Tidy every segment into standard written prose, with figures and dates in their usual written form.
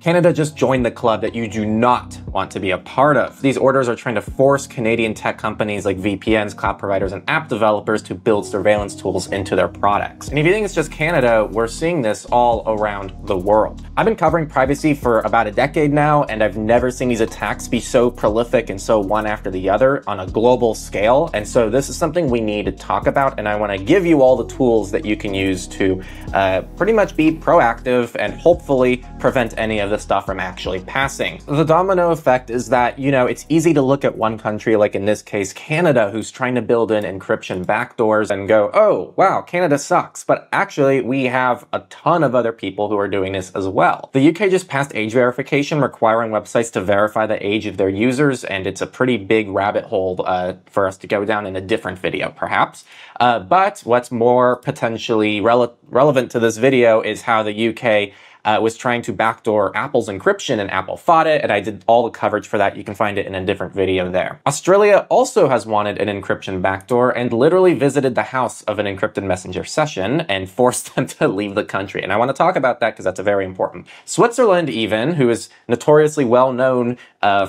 Canada just joined the club that you do not want to be a part of. These orders are trying to force Canadian tech companies like VPNs, cloud providers, and app developers to build surveillance tools into their products. And if you think it's just Canada, we're seeing this all around the world. I've been covering privacy for about a decade now, and I've never seen these attacks be so prolific and so one after the other on a global scale. And so this is something we need to talk about, and I want to give you all the tools that you can use to pretty much be proactive and hopefully prevent any of this stuff from actually passing. The domino effect is that, you know, it's easy to look at one country, like in this case, Canada, who's trying to build in encryption backdoors and go, oh, wow, Canada sucks. But actually, we have a ton of other people who are doing this as well. The UK just passed age verification, requiring websites to verify the age of their users, and it's a pretty big rabbit hole for us to go down in a different video, perhaps. But what's more potentially relevant to this video is how the UK was trying to backdoor Apple's encryption, and Apple fought it, and I did all the coverage for that. You can find it in a different video there. Australia also has wanted an encryption backdoor and literally visited the house of an encrypted messenger session and forced them to leave the country. And I want to talk about that because that's very important. Switzerland even, who is notoriously well known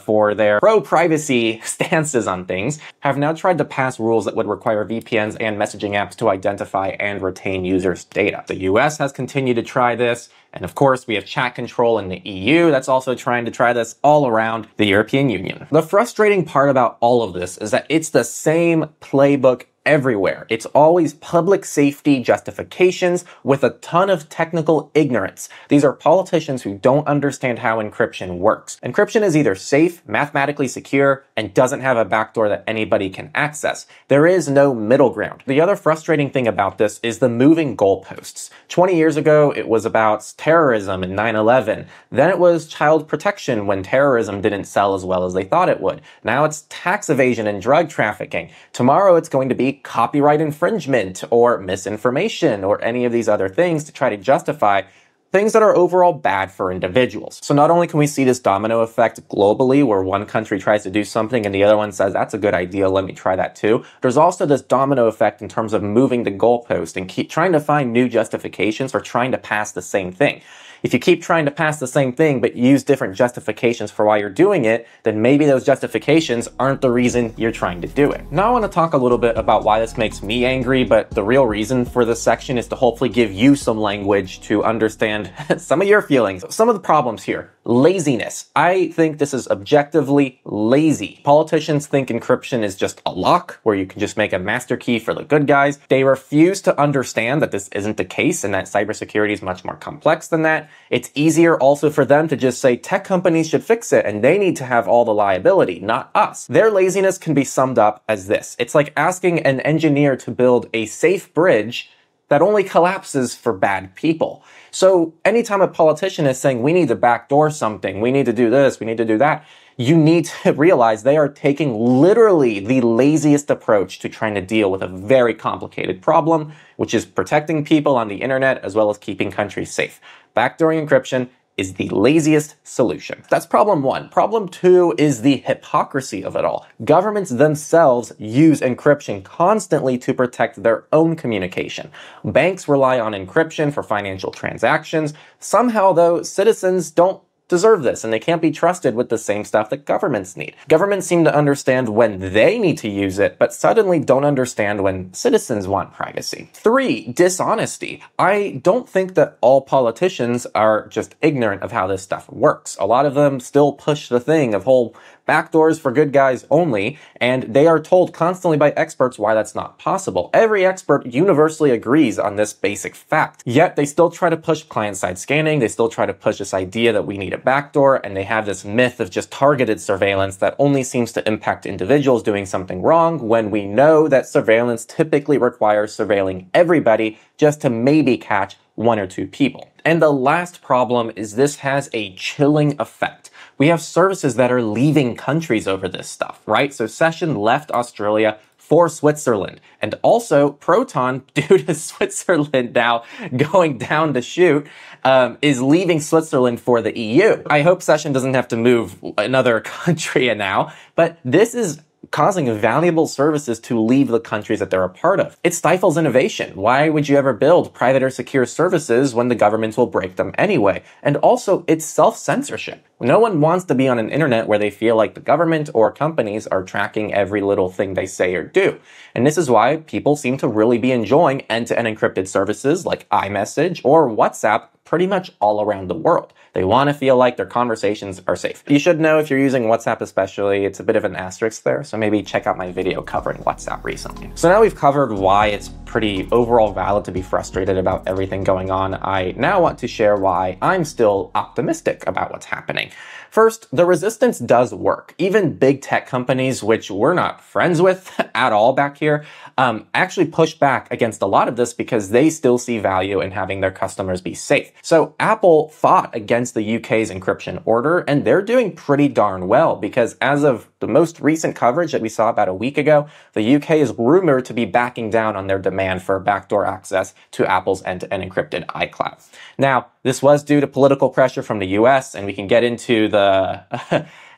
for their pro-privacy stances on things, have now tried to pass rules that would require VPNs and messaging apps to identify and retain users' data. The US has continued to try this. And of course, we have chat control in the EU that's also trying to try this all around the European Union. The frustrating part about all of this is that it's the same playbook everywhere. It's always public safety justifications with a ton of technical ignorance. These are politicians who don't understand how encryption works. Encryption is either safe, mathematically secure, and doesn't have a backdoor that anybody can access. There is no middle ground. The other frustrating thing about this is the moving goalposts. 20 years ago, it was about terrorism and 9/11. Then it was child protection when terrorism didn't sell as well as they thought it would. Now it's tax evasion and drug trafficking. Tomorrow it's going to be copyright infringement or misinformation or any of these other things to try to justify things that are overall bad for individuals. So not only can we see this domino effect globally where one country tries to do something and the other one says, that's a good idea, let me try that too. There's also this domino effect in terms of moving the goalpost and keep trying to find new justifications for trying to pass the same thing. If you keep trying to pass the same thing but use different justifications for why you're doing it, then maybe those justifications aren't the reason you're trying to do it. Now I want to talk a little bit about why this makes me angry, but the real reason for this section is to hopefully give you some language to understand some of your feelings. Some of the problems here. Laziness. I think this is objectively lazy. Politicians think encryption is just a lock where you can just make a master key for the good guys. They refuse to understand that this isn't the case and that cybersecurity is much more complex than that. It's easier also for them to just say tech companies should fix it and they need to have all the liability, not us. Their laziness can be summed up as this. It's like asking an engineer to build a safe bridge that only collapses for bad people. So anytime a politician is saying we need to backdoor something, we need to do this, we need to do that, you need to realize they are taking literally the laziest approach to trying to deal with a very complicated problem, which is protecting people on the internet as well as keeping countries safe. Backdooring encryption is the laziest solution. That's problem one. Problem two is the hypocrisy of it all. Governments themselves use encryption constantly to protect their own communication. Banks rely on encryption for financial transactions. Somehow, though, citizens don't deserve this, and they can't be trusted with the same stuff that governments need. Governments seem to understand when they need to use it, but suddenly don't understand when citizens want privacy. 3, dishonesty. I don't think that all politicians are just ignorant of how this stuff works. A lot of them still push the thing of whole backdoors for good guys only, and they are told constantly by experts why that's not possible. Every expert universally agrees on this basic fact. Yet they still try to push client-side scanning, they still try to push this idea that we need a backdoor, and they have this myth of just targeted surveillance that only seems to impact individuals doing something wrong, when we know that surveillance typically requires surveilling everybody just to maybe catch 1 or 2 people. And the last problem is this has a chilling effect. We have services that are leaving countries over this stuff, right? So Session left Australia for Switzerland. And also Proton, due to Switzerland now going down the chute, is leaving Switzerland for the EU. I hope Session doesn't have to move another country now, but this is causing valuable services to leave the countries that they're a part of. It stifles innovation. Why would you ever build private or secure services when the governments will break them anyway? And also, it's self-censorship. No one wants to be on an internet where they feel like the government or companies are tracking every little thing they say or do. And this is why people seem to really be enjoying end-to-end encrypted services like iMessage or WhatsApp pretty much all around the world. They want to feel like their conversations are safe. You should know if you're using WhatsApp especially, it's a bit of an asterisk there, so maybe check out my video covering WhatsApp recently. So now we've covered why it's pretty overall valid to be frustrated about everything going on. I now want to share why I'm still optimistic about what's happening. First, the resistance does work. Even big tech companies, which we're not friends with at all back here, actually push back against a lot of this because they still see value in having their customers be safe. So Apple fought against the UK's encryption order, and they're doing pretty darn well because as of the most recent coverage that we saw about a week ago, the UK is rumored to be backing down on their demand for backdoor access to Apple's end-to-end encrypted iCloud. Now, this was due to political pressure from the US, and we can get into the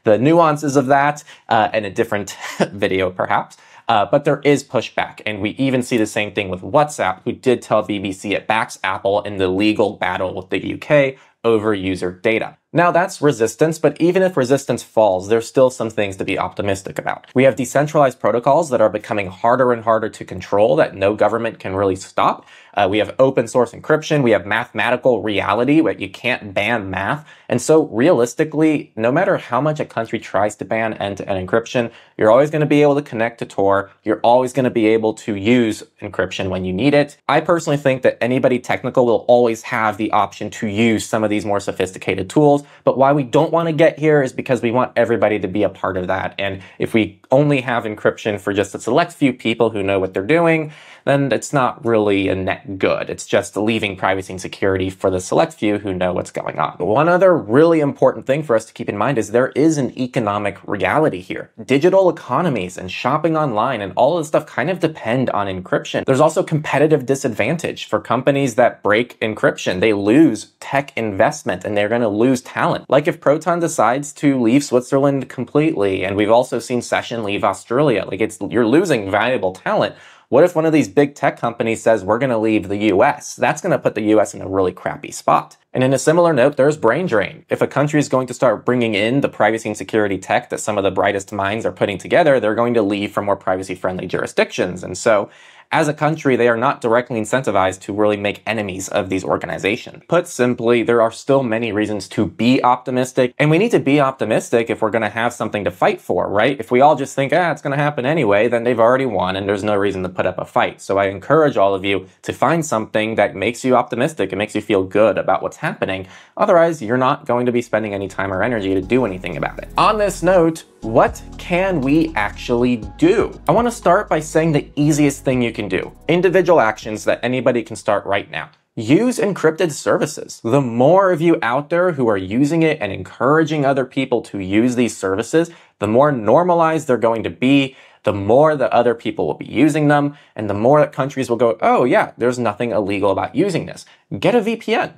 nuances of that in a different video, perhaps. But there is pushback, and we even see the same thing with WhatsApp, who did tell BBC it backs Apple in the legal battle with the UK over user data. Now that's resistance, but even if resistance falls, there's still some things to be optimistic about. We have decentralized protocols that are becoming harder and harder to control that no government can really stop. We have open source encryption. We have mathematical reality where you can't ban math. And so realistically, no matter how much a country tries to ban end-to-end encryption, you're always going to be able to connect to Tor. You're always going to be able to use encryption when you need it. I personally think that anybody technical will always have the option to use some of these more sophisticated tools. But why we don't want to get here is because we want everybody to be a part of that. And if we only have encryption for just a select few people who know what they're doing, then it's not really a net good. It's just leaving privacy and security for the select few who know what's going on. One other really important thing for us to keep in mind is there is an economic reality here. Digital economies and shopping online and all of this stuff kind of depend on encryption. There's also competitive disadvantage for companies that break encryption. They lose tech investment and they're going to lose talent. Like if Proton decides to leave Switzerland completely, and we've also seen Session leave Australia, like you're losing valuable talent. What if one of these big tech companies says, we're going to leave the US? That's going to put the US in a really crappy spot. And in a similar note, there's brain drain. If a country is going to start bringing in the privacy and security tech that some of the brightest minds are putting together, they're going to leave for more privacy-friendly jurisdictions. And so, as a country, they are not directly incentivized to really make enemies of these organizations. Put simply, there are still many reasons to be optimistic, and we need to be optimistic if we're going to have something to fight for, right? If we all just think, it's going to happen anyway, then they've already won and there's no reason to put up a fight. So I encourage all of you to find something that makes you optimistic and makes you feel good about what's happening. Otherwise, you're not going to be spending any time or energy to do anything about it. On this note, what can we actually do? I want to start by saying the easiest thing you can do. Individual actions that anybody can start right now. Use encrypted services. The more of you out there who are using it and encouraging other people to use these services, the more normalized they're going to be, the more that other people will be using them, and the more that countries will go, oh yeah, there's nothing illegal about using this. Get a VPN.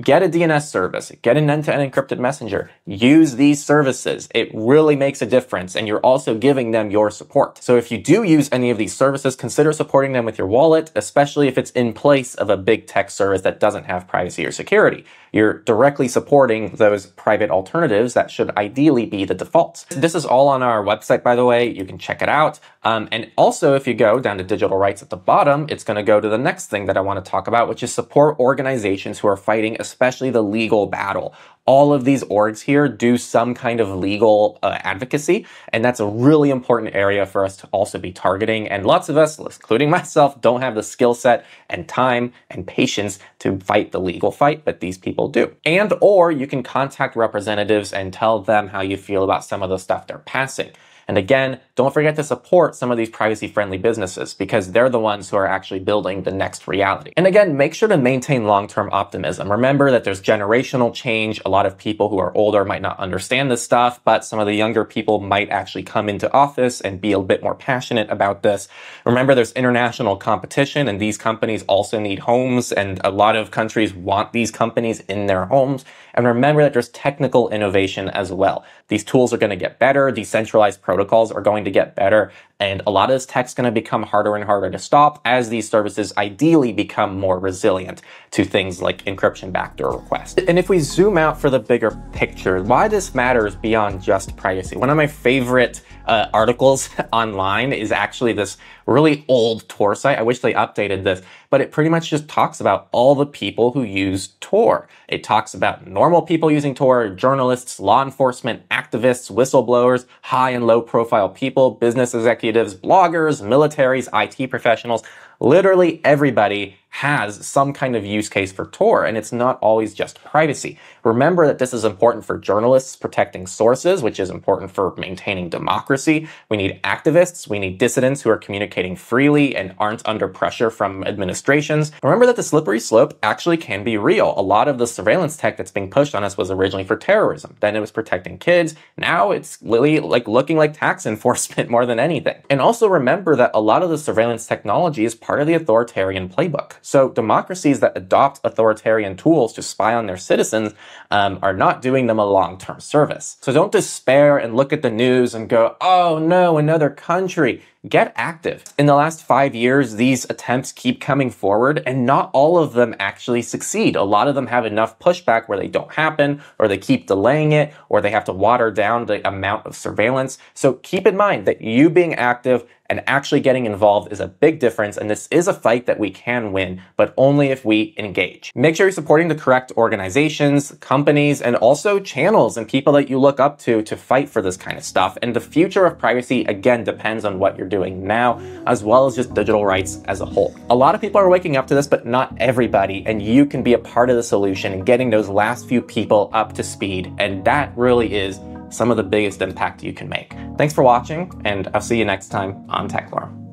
Get a DNS service, get an end-to-end encrypted messenger, use these services. It really makes a difference, and you're also giving them your support. So if you do use any of these services, consider supporting them with your wallet, especially if it's in place of a big tech service that doesn't have privacy or security. You're directly supporting those private alternatives that should ideally be the default. This is all on our website, by the way. You can check it out. And also, if you go down to digital rights at the bottom, it's going to go to the next thing that I want to talk about, which is support organizations who are fighting, especially the legal battle. All of these orgs here do some kind of legal advocacy, and that's a really important area for us to also be targeting. And lots of us, including myself, don't have the skill set and time and patience to fight the legal fight, but these people do. And or you can contact representatives and tell them how you feel about some of the stuff they're passing. And again, don't forget to support some of these privacy-friendly businesses because they're the ones who are actually building the next reality. And again, make sure to maintain long-term optimism. Remember that there's generational change. A lot of people who are older might not understand this stuff, but some of the younger people might actually come into office and be a bit more passionate about this. Remember, there's international competition, and these companies also need homes, and a lot of countries want these companies in their homes. And remember that there's technical innovation as well. These tools are going to get better. Decentralized protocols are going to get better, and a lot of this tech's going to become harder and harder to stop as these services ideally become more resilient to things like encryption backdoor requests. And if we zoom out for the bigger picture, why this matters beyond just privacy. One of my favorite articles online is actually this really old Tor site. I wish they updated this, but it pretty much just talks about all the people who use Tor. It talks about normal people using Tor, journalists, law enforcement, activists, whistleblowers, high and low profile people, business executives, bloggers, militaries, IT professionals. Literally everybody has some kind of use case for Tor, and it's not always just privacy. Remember that this is important for journalists protecting sources, which is important for maintaining democracy. We need activists, we need dissidents who are communicating freely and aren't under pressure from administrations. Remember that the slippery slope actually can be real. A lot of the surveillance tech that's being pushed on us was originally for terrorism. Then it was protecting kids. Now it's really like looking like tax enforcement more than anything. And also remember that a lot of the surveillance technology is part of the authoritarian playbook. So democracies that adopt authoritarian tools to spy on their citizens are not doing them a long-term service. So don't despair and look at the news and go, oh no, another country. Get active. In the last 5 years, these attempts keep coming forward, and not all of them actually succeed. A lot of them have enough pushback where they don't happen, or they keep delaying it, or they have to water down the amount of surveillance. So keep in mind that you being active and actually getting involved is a big difference, and this is a fight that we can win, but only if we engage. Make sure you're supporting the correct organizations, companies, and also channels and people that you look up to fight for this kind of stuff. And the future of privacy, again, depends on what you're doing now, as well as just digital rights as a whole. A lot of people are waking up to this, but not everybody, and you can be a part of the solution in getting those last few people up to speed, and that really is some of the biggest impact you can make. Thanks for watching, and I'll see you next time on Techlore.